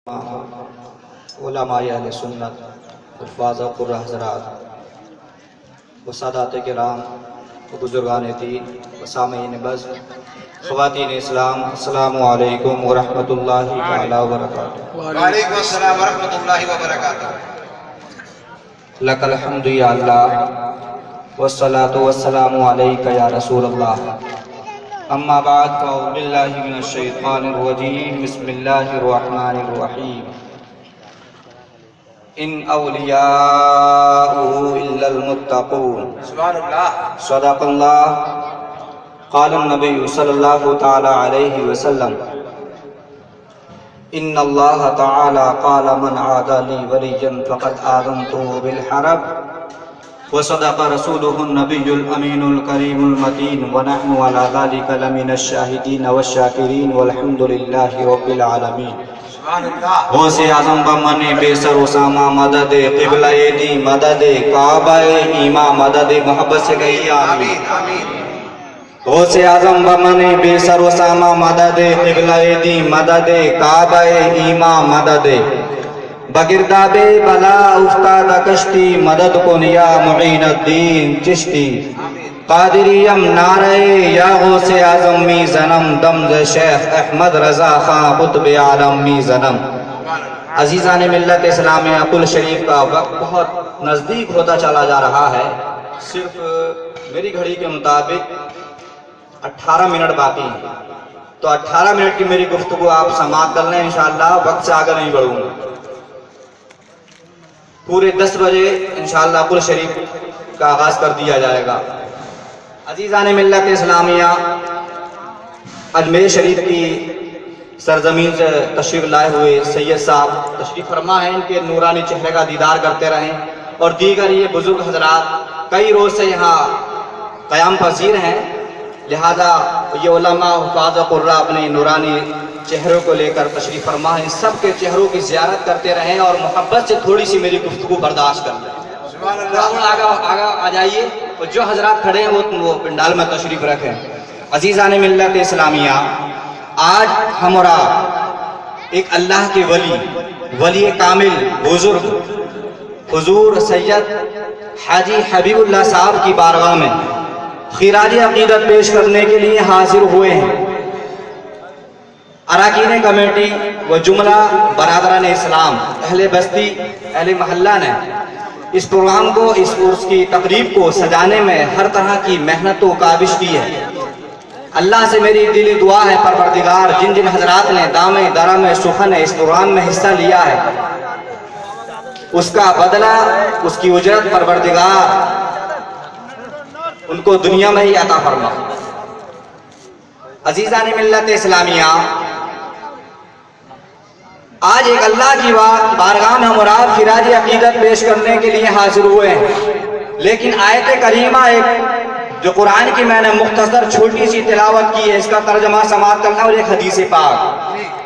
علماء اہل سنت، حفاظ قرہ حضرات و سادات کرام و بزرگان دین و سامعین بزم، خواتین اسلام، السلام علیکم ورحمۃ اللہ تعالی وبرکاتہ۔ وعلیکم السلام ورحمۃ اللہ وبرکاتہ۔ لک الحمد یا اللہ والصلاة والسلام علیک یا رسول اللہ، اما بعد فاعوذ باللہ من الشیطان الرجیم، بسم اللہ الرحمن الرحیم۔ ان اولیاؤہ الا المتقون، سبحان اللہ۔ صدق اللہ۔ قال النبی صلی اللہ تعالی علیہ وسلم، ان اللہ تعالی قال من عادى لي وليا فقد آذنته بالحرب، وصدق رسوله النبي الأمين الكريم المتين، ونحن على ذلك لمن الشاهدين والشاكرين والحمد لله رب العالمين۔ سبحان اللہ۔ غوث اعظم بمن بے سر اسامہ مدد، قبلہ دی مدد، کعبہ ایماں مدد، محبت سے کہیے آمین۔ آمین آمین۔ غوث اعظم بمن بے سر اسامہ مدد، قبلہ دی مدد، کعبہ ایماں مدد، بگرداب بلا افتاد کشتی، مدد کن یا معین الدین چشتی، قادریم نعرہ یا غوث اعظم می زنم، دمز شیخ احمد رضا خان قطب عالم می زنم۔ عزیزان ملت اسلامیہ، کل شریف کا وقت بہت نزدیک ہوتا چلا جا رہا ہے، صرف میری گھڑی کے مطابق 18 منٹ باقی ہیں، تو 18 منٹ کی میری گفتگو آپ سماعت کر لیں، انشاءاللہ وقت سے آگے نہیں بڑھوں گا۔ پورے 10 بجے انشاءاللہ کل شریف کا آغاز کر دیا جائے گا۔ عزیزان ملت اسلامیہ، اجمیر شریف کی سرزمین سے تشریف لائے ہوئے سید صاحب تشریف فرما ہیں، ان کے نورانی چہرے کا دیدار کرتے رہیں، اور دیگر یہ بزرگ حضرات کئی روز سے یہاں قیام پذیر ہیں، لہذا یہ علماء حفاظ قرہ اپنے نورانی چہروں کو لے کر تشریف فرما ہیں، سب کے چہروں کی زیارت کرتے رہیں اور محبت سے تھوڑی سی میری گفتگو برداشت کر لیں۔ سبحان اللہ۔ آگا آ جائیے، اور جو حضرات کھڑے ہیں وہ پنڈال میں تشریف رکھیں۔ عزیزان ملت اسلامیہ، آج ہم اور آپ ایک اللہ کے ولی کامل بزرگ حضور سید حاجی حبیب اللہ صاحب کی بارگاہ میں خراج عقیدت پیش کرنے کے لیے حاضر ہوئے ہیں۔ اراکین کمیٹی و جملہ برادران اسلام، اہل بستی، اہل محلہ نے اس پروگرام کو، اس عرس کی تقریب کو سجانے میں ہر طرح کی محنت و کاوش کی ہے۔ اللہ سے میری دلی دعا ہے، پروردگار جن جن حضرات نے دام درم سخن اس پروگرام میں حصہ لیا ہے، اس کا بدلہ، اس کی اجرت پروردگار ان کو دنیا میں ہی عطا فرما۔ عزیزان ملت اسلامیہ، آج ایک اللہ کی بارگاہ میں مراد خراج عقیدت پیش کرنے کے لیے حاضر ہوئے ہیں، لیکن آیت کریمہ ایک جو قرآن کی میں نے مختصر چھوٹی سی تلاوت کی ہے، اس کا ترجمہ سماعت کرنا، اور ایک حدیث پاک،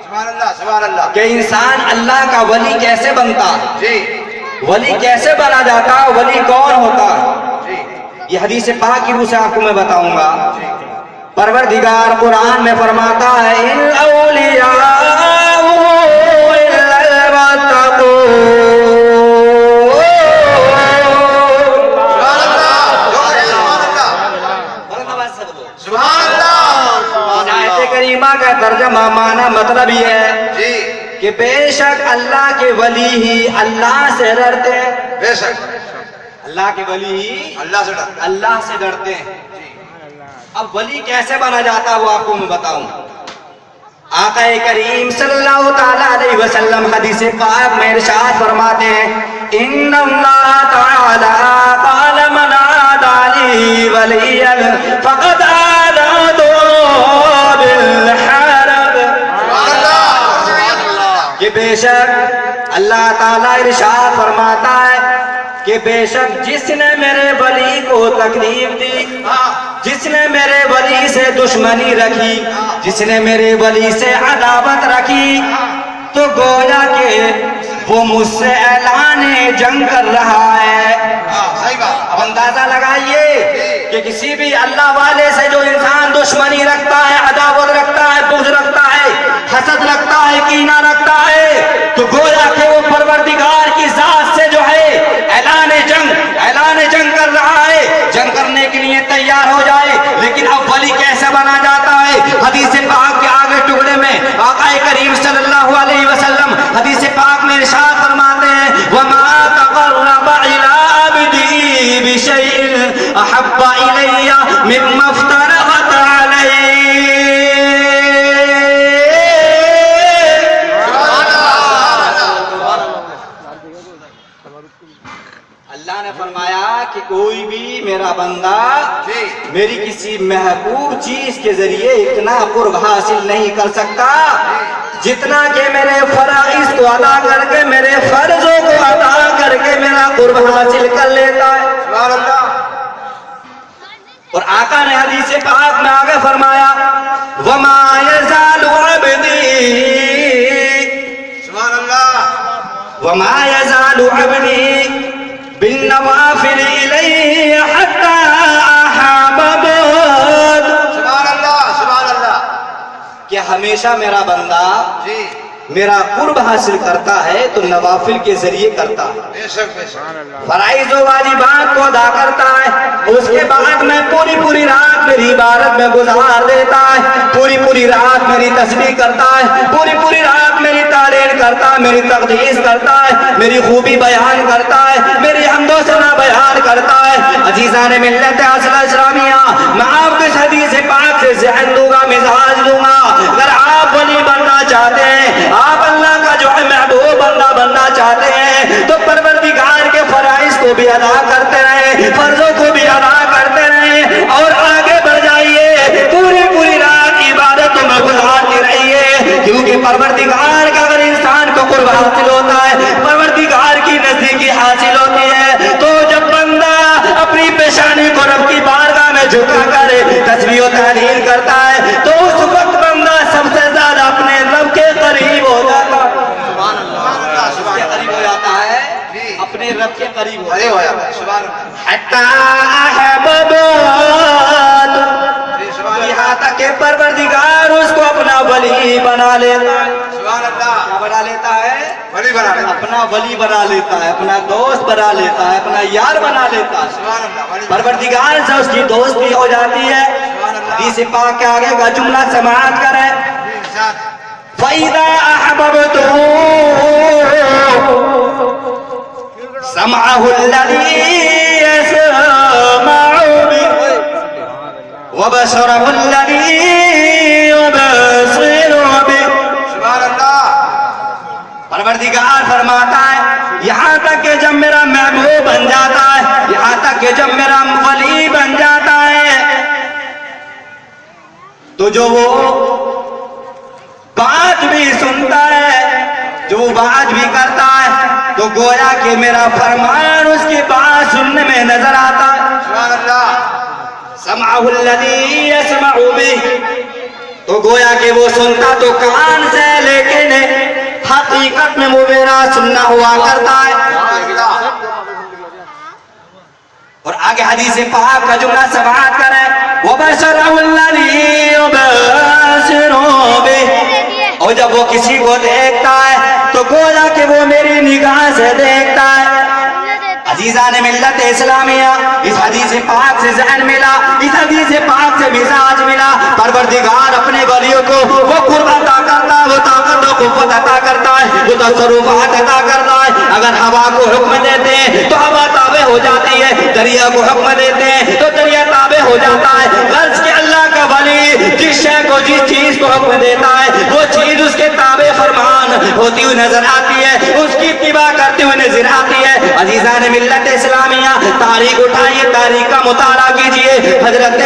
سبحان اللہ سبحان اللہ، کہ انسان اللہ کا ولی کیسے بنتا، جی ولی کیسے بنا جاتا، ولی کون ہوتا، جی یہ حدیث پاک کی روح سے آپ کو میں بتاؤں گا۔ پروردگار قرآن میں فرماتا ہے، ان اولیاء کا ترجمہ معنی مطلب یہ ہے کہ بے شک اللہ کے ولی ہی اللہ سے ڈرتے ہیں، بے شک اللہ کے ولی ہی اللہ سے ڈرتے ہیں۔ اب ولی کیسے بنا جاتا ہے وہ آپ کو میں بتاؤں۔ آقا کریم صلی اللہ تعالی علیہ وسلم حدیث پاک میں ارشاد فرماتے ہیں، ان اللہ تعالی قال من عادى لي وليا فقد آذنته بالحرب، کہ بے شک اللہ تعالیٰ ارشاد فرماتا ہے کہ بے شک جس نے میرے ولی کو تکلیف دی، جس نے میرے ولی سے دشمنی رکھی، جس نے میرے ولی سے عداوت رکھی، تو گویا کہ وہ مجھ سے اعلان جنگ کر رہا ہے. ہاں صحیح بات. اب اندازہ لگائیے کہ کسی بھی اللہ والے سے جو انسان دشمنی رکھتا ہے، عداوت رکھتا ہے، بغض رکھتا ہے، حسد رکھتا ہے، کینہ رکھتا ہے، تو گویا کہ وہ پروردگار کی ذات سے جو ہے اعلان جنگ کر رہا ہے. جنگ کرنے کے لیے تیار ہو جائے. لیکن اب ولی کیسے بنا جاتا ہے؟ حدیث پاک کے آگے ٹکڑے میں آقا کریم صلی اللہ علیہ وسلم حدیث پاک میں ارشاد فرماتے ہیں وَمَا تَقَرَّبَ إِلَىٰ عَبْدِي بِشَيْءٍ أَحَبَّ إِلَيَّ مِمَّا افْتَرَضْتُ عَلَيْهِ. اللہ نے فرمایا کہ کوئی بھی میرا بندہ میری کسی محبوب چیز کے ذریعے اتنا قرب حاصل نہیں کر سکتا جتنا کہ میرے فرائض کو ادا کر کے، میرے فرضوں کو ادا کر کے میرا قرب حاصل کر لیتا ہے. سبحان اللہ. اور آقا نے حدیث پاک میں آگے فرمایا وَمَا يَزَالُ عَبْدِي سبحان اللہ. وَمَا يَزَالُ عَبْدِي بِالنَّوَافِلِ إِلَيْهِ حَتَّى أَحَبَّهُ. سبحان اللہ. سبحان اللہ. کہ ہمیشہ میرا بندہ جی میرا قرب حاصل کرتا ہے تو نوافل کے ذریعے کرتا ہے. بے شک بے شک. فرائض و واجبات کو ادا کرتا ہے. اس کے بعد میں پوری رات میری عبادت میں گزار دیتا ہے. پوری رات میری تسبیح کرتا ہے. پوری رات میری تعریف کرتا ہے، میری تقدیس کرتا ہے، میری خوبی بیان کرتا ہے، میری حمد و ثنا بیان کرتا ہے. عزیزان ملت اسلامیہ، میں آپ کو اس حدیث پاک سے ذہن دوں گا، مزاج دوں گا. اگر آپ ولی بننا چاہتے ہیں، آپ اللہ کا جو ہے محبوب بندہ بننا چاہتے ہیں، تو پروردگار کے فرائض کو بھی ادا کرتے رہیں، فرضوں کو بھی ادا کرتے رہیں، اور آگے بڑھ جائیے. پوری رات عبادتوں میں گزارتے رہیے. کیونکہ پروردگار کا اگر انسان کو قرب حاصل ہوتا ہے، پروردگار کی نزدیکی حاصل ہوتی ہے، تو جب بندہ اپنی پیشانی کو رب کی بارگاہ میں جھکا کر تسبیح و تحلیل کرتا ہے، تو اس وقت بندہ سب سے زیادہ اپنے رب کے قریب ہو جاتا ہے. سبحان اللہ. اس کے قریب ہو جاتا ہے، اپنے رب کے قریب ہو ہو جاتا ہے. سبحان اللہ. حتی احببت، یہاں تک کہ پروردگار اس کو اپنا ولی بنا لیتا ہے. سبحان اللہ. کیا بنا لیتا ہے؟ ولی بنا لیتا ہے. اپنا ولی بنا لیتا ہے، اپنا دوست بنا لیتا ہے، اپنا یار بنا لیتا ہے. سبحان اللہ. ولی پروردگار سے اس کی دوستی ہو جاتی ہے. حدیث پاک کے آگے کا جملہ سماعت کریں فَإِذَا أَحْبَبْتُهُ سَمْعَهُ الَّذِي يَسْمَعُ بِهِ وَبَصَرَهُ الَّذِي يُبْصِرُ بِهِ. سبحان اللہ. پروردگار فرماتا ہے یہاں تک کہ جب میرا محبوب بن جاتا ہے، یہاں تک کہ جب میرا ولی بن جاتا ہے، تو جو وہ بات بھی سنتا ہے، جو وہ بات بھی کرتا ہے، تو گویا کہ میرا فرمان اس کی بات سننے میں نظر آتا ہے. سبحان اللہ. سمعہ الذی یسمع بہ، تو گویا کہ وہ سنتا تو کان سے، لیکن حقیقت میں وہ میرا سننا ہوا کرتا ہے. اور آگے حدیث پاک کا جملہ سماعت کریں وَبَصَرَهُ الَّذِي يُبْصِرُ بِهِ. اور جب وہ کسی کو دیکھتا ہے تو گویا کہ وہ میری نگاہ سے دیکھتا ہے. عزیزان ملت اسلامیہ، اس حدیث پاک سے ذہن ملا، اس حدیث پاک سے مزاج ملا. پروردگار اپنے ولیوں کو وہ قرب عطا کرتا ہے، وہ طاقت و قوت عطا کرتا ہے، وہ تصرفات عطا کرتا ہے. اگر ہوا کو حکم دیتے ہیں تو ہوا تابع ہو جاتی ہے، دریا کو حکم دیتے ہیں تو دریا تابع ہو جاتا ہے. غرض کہ اللہ کا ولی جس شے کو، جس چیز کو حکم دیتا ہے، وہ چیز اس کے تابع فرمان ہوتی ہوئی نظر آتی ہے، اس کی اتباع کرتے ہوئے نظر آتی ہے. عزیزان ملت اسلامیہ، تاریخ اٹھائیے، تاریخ کا مطالعہ کیجئے. حضرت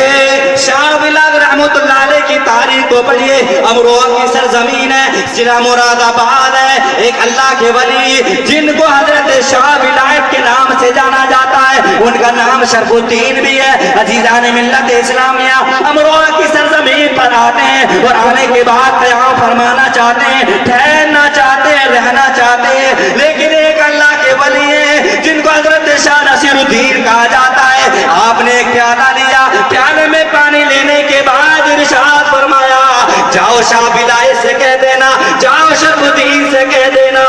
شاہ ولاد رحمت اللہ علیہ کی تاریخ کو پڑھیے. امروہہ کی سرزمین ہے، ضلع مراد آباد ہے. ایک اللہ کے ولی جن کو حضرت شاہ ولایت کے نام سے جانا जाता है, उनका नाम शरफुद्दीन भी है। अजीजान मिल्लत इस्लामिया अमरोहा की सरजमीन पर आते हैं और आने के बाद क़याम फरमाना चाहते हैं, ठहरना चाहते हैं, रहना चाहते हैं, लेकिन एक अल्लाह के वली हैं जिनको हजरत शाह नसीरुद्दीन कहा जाता है। आपने एक प्याला लिया, प्याले में पानी लेने के बाद इरशाद फरमाया, जाओ शाह बिलाए से कह देना, जाओ शरफुद्दीन से कह देना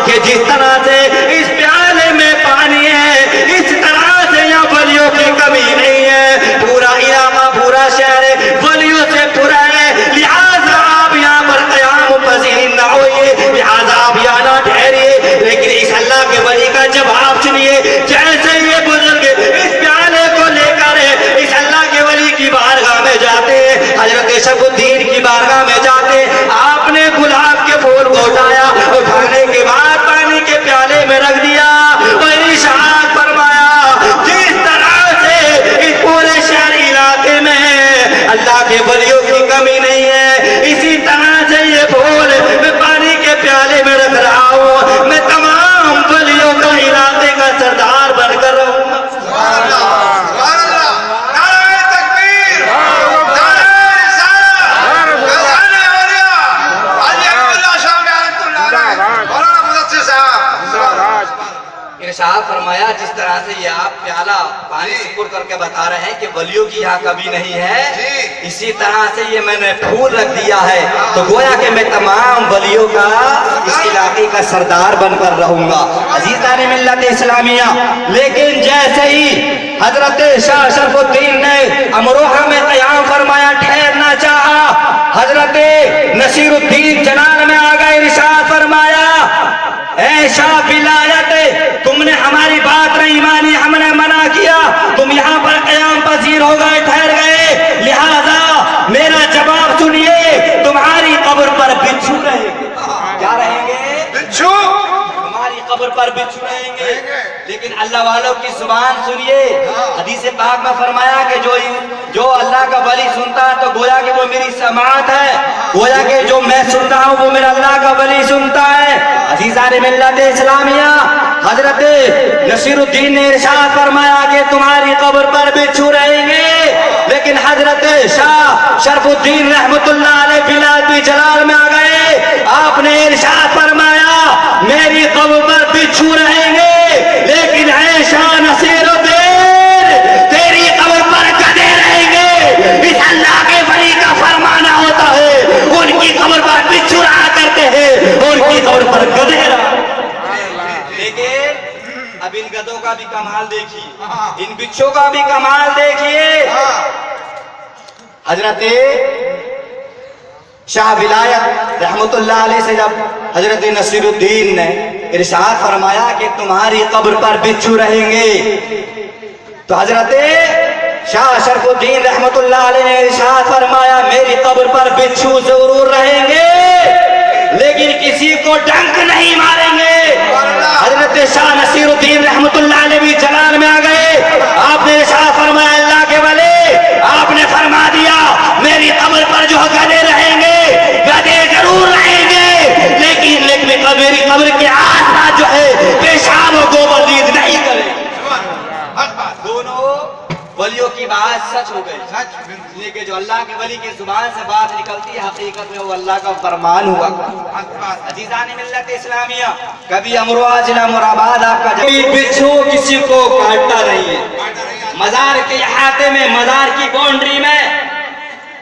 कि जिस तरह से इस प्याले में पानी है, इस तरह से यहाँ वलियों की कमी नहीं है। पूरा इलाका, पूरा शहर वलियों से पूरा है, लिहाजा आप यहाँ पर क़याम पसीन ना होइए, लिहाजा आप यहाँ ना ठहरिए। लेकिन इस अल्लाह के वली का जवाब सुनिए, जैसे ये बुजुर्ग इस प्याले को लेकर इस अल्लाह के वली की बारगाह में जाते, हजरत शरफुद्दीन की बारगाह में जाते, आपने गुलाब के फूल को उठाया, उठाने के बाद पानी के प्याले में रख दिया और इरशाद फरमाया, जिस तरह से इस पूरे शहरी इलाके में अल्लाह के वलियों की कमी नहीं है, इसी तरह से ये फूल मैं पानी के प्याले में रख रहा हूँ, मैं तमाम वलियों का इलाके का सरदार बनकर रहूंगा। इरशाद फरमाया, जिस तरह से ये आप प्याला पानी सुपुर करके बता रहे हैं कि वलियों की यहाँ कभी नहीं है, इसी तरह से ये मैंने फूल रख दिया है, तो गोया कि मैं तमाम वलियों का इस इलाके का सरदार बनकर रहूंगा। अजीज़ान मिल्लत इस्लामिया, लेकिन जैसे ही हजरत शाह शरफुद्दीन ने अमरोहा में क़याम फरमाया, ठहरना चाहा, हजरत नसीरुद्दीन जलाल में आ गए, इरशाद फरमाया, ऐ शाह विलायत, तुमने हमारी बात नहीं मानी, हमने मना किया, तुम यहाँ पर क़याम पसीर हो गए, ठहर गए, लिहाजा मेरा जवाब सुनिए, तुम्हारी कब्र पर बिच्छू रहेंगे। क्या रहेंगे? बिच्छू। तुम्हारी कब्र पर बिच्छू रहेंगे। लेकिन अल्लाह वालों की जुबान सुनिए, हदीस पाक में फरमाया कि जो अल्लाह का वली सुनता है तो गोया कि वो मेरी समाअत है, गोया कि जो मैं सुनता हूँ वो मेरा अल्लाह का वली सुनता है। अज़ीज़ान मिल्लत इस्लामिया, हजरत नसीरुद्दीन ने इरशाद फरमाया कि तुम्हारी कब्र पर बिच्छू रहेंगे, लेकिन हजरत शाह शरफुद्दीन रहमतुल्लाह अलैह बिलाती जलाल में आ गए, आपने इरशाद फरमाया, मेरी कब्र पर बिच्छू रहेंगे, लेकिन है शाह नसीरुद्दीन, तेरी कब्र पर गधे रहेंगे। इस अल्लाह के वली का फरमाना होता है, उनकी कब्र पर बिच्छू रहा करते हैं, उनकी कब्र पर गधे रहा। लेकिन अब इन गधों का भी कमाल देखिए, इन बिच्छों का भी कमाल देखिए। हजरत शाह विलायत रहमतुल्लाह अलैह से जब हजरत नसीरुद्दीन ने इरशाद फरमाया कि तुम्हारी कब्र पर बिच्छू रहेंगे, तो हजरत शाह शरफुद्दीन रहमतुल्लाह अलैह ने इरशाद फरमाया, मेरी कब्र पर बिच्छू जरूर रहेंगे, लेकिन किसी को डंक नहीं मारेंगे। हजरत शाह नसीरुद्दीन रहमतुल्लाह अलैह भी जलाल में आ गए, आपने इरशाद फरमाया, अल्लाह के वली, आपने फरमा दिया मेरी कब्र पर जो गधे रहेंगे, गधे जरूर रहेंगे, लेकिन मेरी कब्र के आसपास जो है पेशाब और गोबर नींद नहीं करेंगे। दोनों वलियों की बात सच हो गई, इसलिए कि जो अल्लाह के वली की जुबान से बात निकलती है, हकीकत में वो अल्लाह का फरमान हुआ। अजीज़ान मिल्लत इस्लामिया, कभी अमरोहा जिला मुरादाबाद आपका बिच्छू किसी को काटता नहीं है। मजार के अहाते में, मजार की बाउंड्री में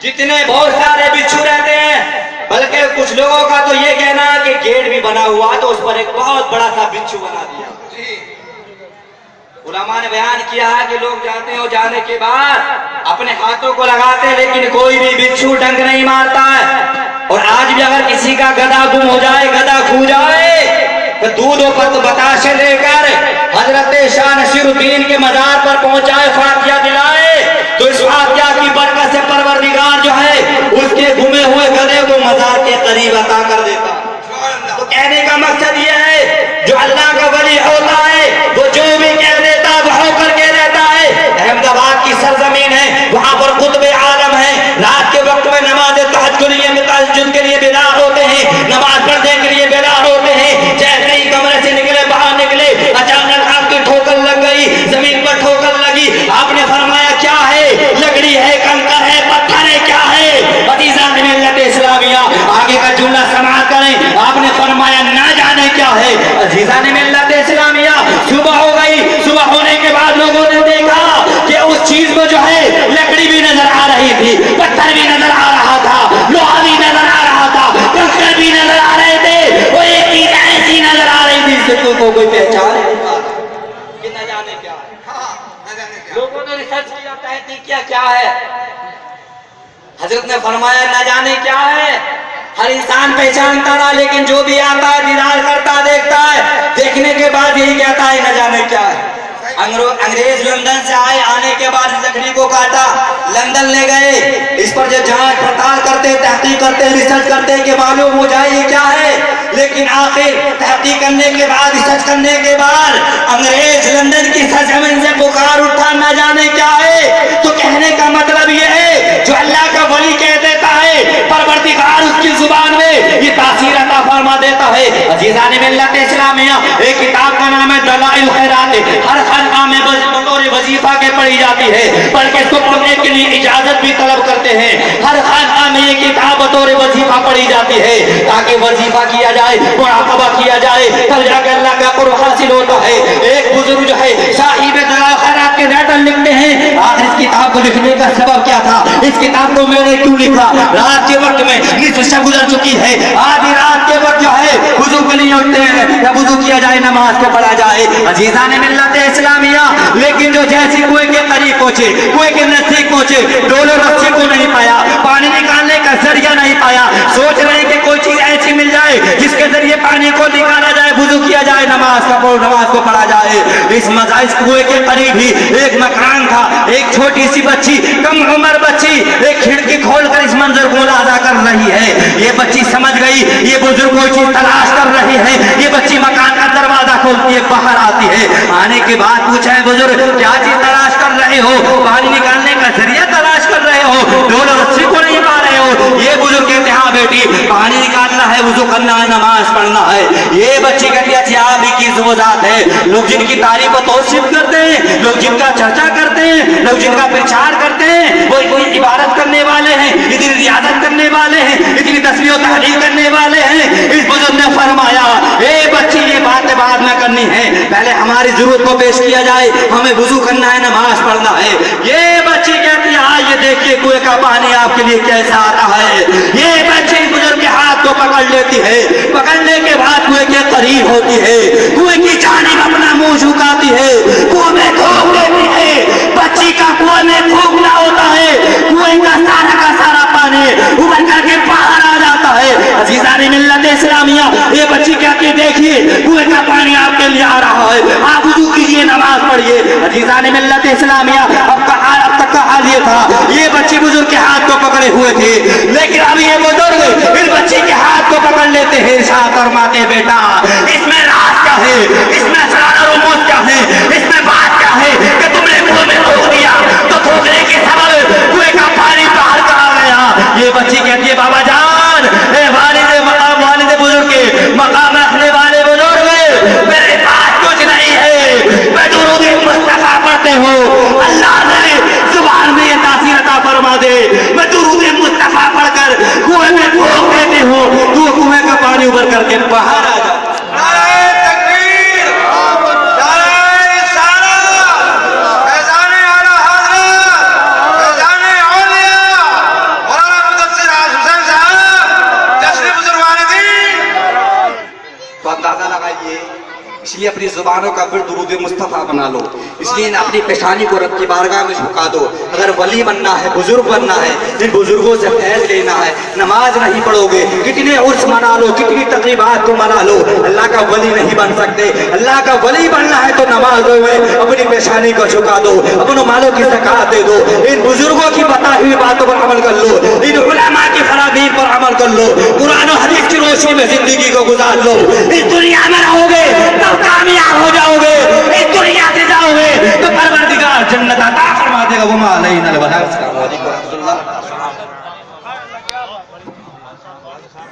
जितने बहुत सारे बिच्छू रहते हैं, बल्कि कुछ लोगों का तो ये कहना है कि गेट भी बना हुआ तो उस पर एक बहुत बड़ा सा बिच्छू बना दिया। उलमा ने बयान किया है कि लोग जाते हैं और जाने के बाद अपने हाथों को लगाते हैं, लेकिन कोई भी बिच्छू डंक नहीं मारता है। और आज भी अगर किसी का गधा गुम हो जाए, गधा खो जाए, तो दूध और बताशे लेकर हजरत शाह नसीरुद्दीन के मजार पर पहुंचाए, फातिहा दिलाए, तो इस फातिहा की बरकत से परवरदिगार जो है उसके गुमे हुए गधे को मजार के करीब अता कर देता। तो कहने का मकसद ये है, जो अल्लाह का वली होता है वो जो भी कह देता है वो होकर के रहता है। अहमदाबाद की सरजमीन है, वहाँ पर कुतुब आलम है, रात के वक्त में नमाज तहज्जुद के लिए बेदार होते हैं, नमाज पढ़ने के लिए बेदार होते हैं। जैसे ही कमरे से निकले, बाहर निकले, अचानक आपकी ठोकर लग गई, से तुमको कोई पहचान कि न जाने क्या है। हाँ, न जाने क्या। लोगों ने रिसर्च किया, तहकीक किया क्या है। हजरत ने फरमाया न जाने क्या है। हर इंसान पहचानता रहा, लेकिन जो भी आता है दीदार करता देखता है, देखने के बाद यही कहता है न जाने क्या है। अंग्रेज लंदन से आए, आने के बाद इस लकड़ी को काटा, लंदन ले गए, इस पर जब जांच पड़ताल करते, तहकीक करते, रिसर्च करते कि मालूम हो जाए ये क्या है। लेकिन आखिर तहकीक करने के बाद, रिसर्च करने के बाद अंग्रेज लंदन की सरजमीन से पुकार उठा न जाने क्या है। तो कहने का मतलब ये है, जो अल्लाह का वली कह देता है, परवरदिगार उसकी जुबान में ये तासीर अता फरमा देता है। अजीज़ान मिल्लत इस्लामिया, एक किताब का नाम है दलाइल खैरात, हर काम में बतौर वजीफा के पढ़ी जाती है, पढ़ के इसको पढ़ने के लिए इजाजत भी तलब करते हैं। हर खानका में ये किताब बतौर वजीफा पढ़ी जाती है, ताकि वजीफा किया जाए, मुराक़बा किया जाए, तब जाकर अल्लाह का कुर्ब हासिल होता है। एक बुजुर्ग जो है साहिब दलाइल खैरात के राइटर लिखते हैं, आखिर इस किताब को लिखने का सबब क्या था, इस किताब को मैंने क्यों लिखा। रात के वक्त में निस्फ शब गुजर चुकी है, आधी रात के वक्त जो है वुज़ू के लिए उठते हैं, या वुज़ू किया जाए, नमाज को पढ़ा जाए। अजीज़ान मिल्लत इस्लामिया, लेकिन जो जैसी कुएं के करीब पहुंचे, कुएं के नजदीक पहुंचे, डोलो रस्सी को नहीं पाया, पानी निकालने का जरिया नहीं पाया, सोच रहे कि कोई चीज ऐसी मिल जाए जिसके जरिए पानी को निकाला जाए, वुज़ू किया जाए, नमाज को पढ़ा जाए। इस कुएं के करीब ही एक मकान था। एक छोटी सी बच्ची, कम उम्र बच्ची, एक खिड़की खोलकर इस मंजर को मुलाजा कर रही है। ये बच्ची समझ गई ये बुजुर्ग कोई चीज तलाश कर रही है। ये बच्ची मकान का दरवाजा खोलती है, बाहर आती है। आने के बाद पूछा है बुजुर्ग क्या चीज तलाश कर रहे हो, पानी निकालने का जरिया तलाश कर रहे हो, डोलो रस्सी को नहीं पा रहे हो। ये बुजुर्ग कहते हाँ बेटी, पानी निकालना है, वुज़ू करना है, नमाज पढ़ना है। ये बच्ची कहती है आप ही की ज़ुबात है। लोग जिनकी तारीफ और तौसीफ करते हैं, लोग जिनका चर्चा करते हैं, लोग जिनका प्रचार करते हैं, वो कोई इबादत करने वाले हैं, इतनी रियादत करने वाले हैं, इतनी तस्बीह और तहलील करने वाले हैं। इस बुजुर्ग ने फरमाया ए बच्ची ये बातें बाद में करनी है, पहले हमारी जरूरत को पेश किया जाए, हमें वुज़ू करना है, नमाज पढ़ना है। ये बच्ची कहती है ये देखिए कुएं का पानी आपके लिए कैसा आ रहा है। ये बच्ची बुजुर्ग के हाथ को पकड़ लेती है, पकड़ने के बाद कुएं के करीब होती है, कुएं की जानिब अपना मुंह झुकाती है, कुएं में थूक लेती है। बच्ची का कुएं में थूकना होता है, कुएं का सारा पानी उबल करके बाहर आ जाता है। अजीज़ान मिल्लत इस्लामिया, ये बच्ची कहती देखिए कुएं का पानी आपके लिए आ रहा है, आप वुज़ू कीजिए, नमाज पढ़िए। अजीज़ान मिल्लत इस्लामिया, अब तक का हाल ये था, ये बच्ची बुजुर्ग के हाथ को पकड़े हुए थे, लेकिन अब ये बुजुर्ग इस बच्ची के हाथ को पकड़ लेते हैं, इरशाद फरमाते बेटा इसमें राज क्या है, इसमें असरार और मौत क्या है, इसमें बात क्या है कि तुमने कुएं में थूक दिया, तो थूकने के सबब कुएं का पानी बाहर कहाँ गया। ये बच्ची कहती है बाबा जान, वालिद बुजुर्ग के मकाम रखने वाले बुजुर्ग, मेरे पास कुछ नहीं है, मैं दुरूद मुस्तफा पढ़ते हो, अल्लाह ने जुबान में ये तासीर अता फरमा दे, मैं दुरूद मुस्तफा पढ़कर कुएं में थूक देती हूँ, तू कुएं का पानी उबर करके बाहर आ जा। नारे तकबीर, नारे रिसालत, फैज़ाने आला हज़रत, फैज़ाने औलिया, मौलाना मुदस्सिर हुसैन साहब, जश्न बुजुर्गान दीन। तो अंदाजा लगाइए, इसलिए अपनी जुबानों का फिर दुरूद मुस्तफा बना लो, इसलिए अपनी पेशानी को रब की बारगाह में झुका दो। अगर वली बनना है, बुजुर्ग बनना है, इन बुजुर्गों से फैज़ लेना है, नमाज नहीं पढ़ोगे, कितने उर्स मना लो, कितनी तकरीबात को मना लो, अल्लाह का वली नहीं बन सकते। अल्लाह का वली बनना है तो नमाज में अपनी पेशानी को झुका दो, अपनों मालों की ज़कात दे दो, इन बुजुर्गों की बताई हुई बातों पर अमल कर लो, इन उलमा की फरामीन पर अमल कर लो, कुरान और हदीस की रोशनी में जिंदगी को गुजार लो। इस दुनिया में रहोगे तब कामयाब हो जाओगे, इस दुनिया से जाओगे तो परवरदिगार जन्नत अता फरमा देगा। वो मालैना। अस्सलामु अलैकुम।